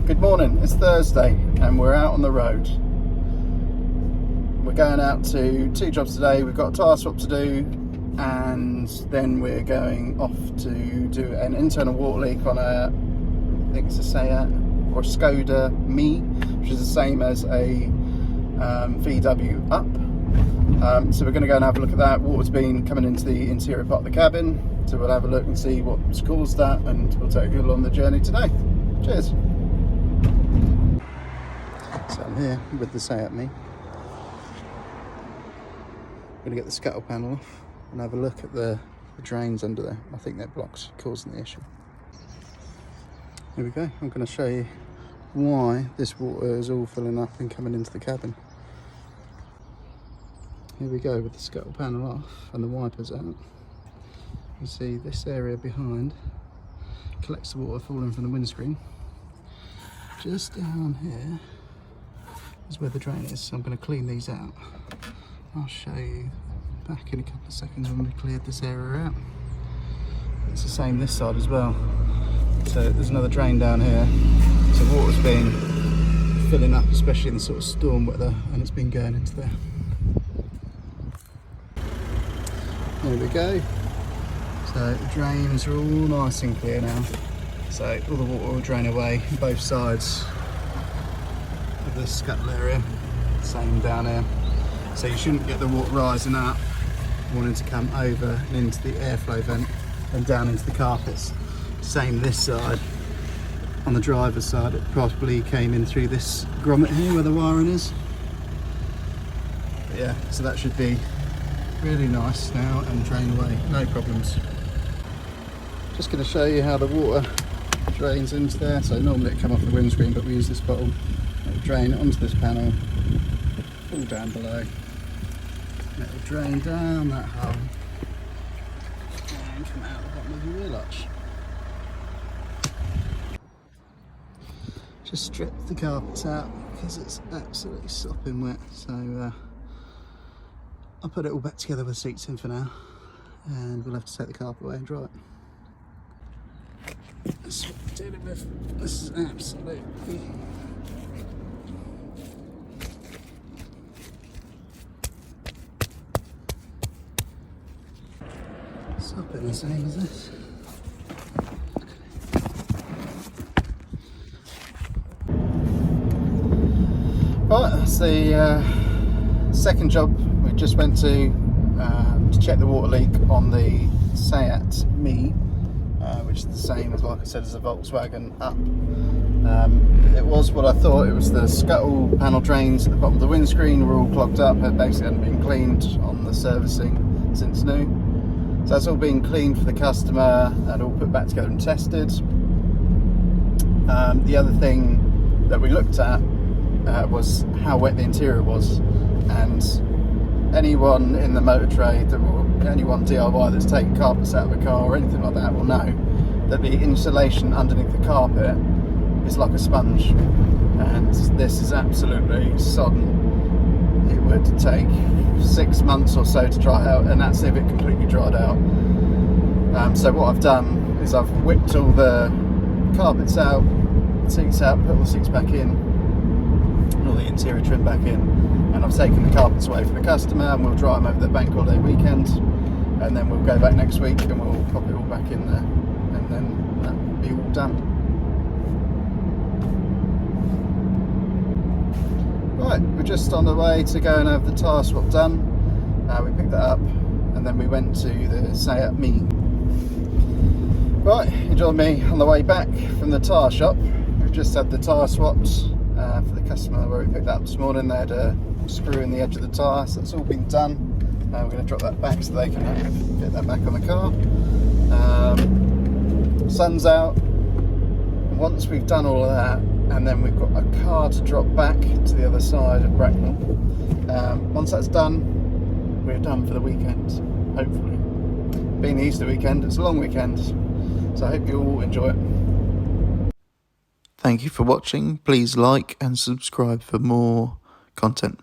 Good morning, it's Thursday and we're out on the road. We're going out to 2 jobs today. We've got a tyre swap to do and then we're going off to do an internal water leak on a, I think it's a Seat or a Skoda Mii, which is the same as a VW Up. So we're going to go and have a look at that. Water's been coming into the interior part of the cabin, so we'll have a look and see what's caused that, and we'll take you along the journey today. Cheers. So I'm here with the Seat Mii. I'm going to get the scuttle panel off and have a look at the drains under there. I think they're blocks causing the issue. Here we go. I'm going to show you why this water is all filling up and coming into the cabin. Here we go with the scuttle panel off and the wipers out. You see this area behind collects the water falling from the windscreen. Just down here is where the drain is, so I'm going to clean these out. I'll show you back in a couple of seconds when we've cleared this area out. It's the same this side as well. So there's another drain down here. So water's been filling up, especially in the sort of storm weather, and it's been going into there. There we go. So the drains are all nice and clear now. So all the water will drain away on both sides of the scuttle area. Same down here. So you shouldn't get the water rising up, wanting to come over and into the airflow vent and down into the carpets. Same this side. On the driver's side, it probably came in through this grommet here where the wiring is. But yeah, so that should be really nice now and drain away, no problems. Just going to show you how the water drains into there. So normally it come off the windscreen, but we use this bottle. It'll drain onto this panel, all down below. And it'll drain down that hole and come out the bottom of the wheel arch. Just strip the carpets out because it's absolutely sopping wet. So I'll put it all back together with the seats in for now, and we'll have to take the carpet away and dry it. That's what we're dealing with. This is absolutely sopping the same as this. Right, that's the second job we just went to check the water leak on the Seat Mii, which is the same as, like I said, as the Volkswagen Up. It was what I thought. It was the scuttle panel drains at the bottom of the windscreen were all clogged up. It basically hadn't been cleaned on the servicing since new. So that's all been cleaned for the customer and all put back together and tested. The other thing that we looked at was how wet the interior was, and anyone in the motor trade or anyone DIY that's taken carpets out of a car or anything like that will know that the insulation underneath the carpet is like a sponge, and this is absolutely sodden. It would take 6 months or so to dry out, and that's if it completely dried out. So what I've done is I've whipped all the carpets out, seats out, put all the seats back in, and all the interior trim back in, and I've taken the carpets away for the customer, and we'll dry them over the bank holiday weekend, and then we'll go back next week and we'll pop it all back in there, and then that'll be all done. Right, we're just on the way to go and have the tyre swap done. We picked that up and then we went to the Seat Mii. Right, you joined me on the way back from the tyre shop. We've just had the tyre swapped for the customer where we picked that up this morning. They had a screw in the edge of the tyre, so that's all been done. We're going to drop that back so they can get that back on the car. Sun's out. Once we've done all of that, and then we've got a car to drop back to the other side of Bracknell. Once that's done, we're done for the weekend, hopefully. Being the Easter weekend, it's a long weekend, so I hope you all enjoy it. Thank you for watching. Please like and subscribe for more content.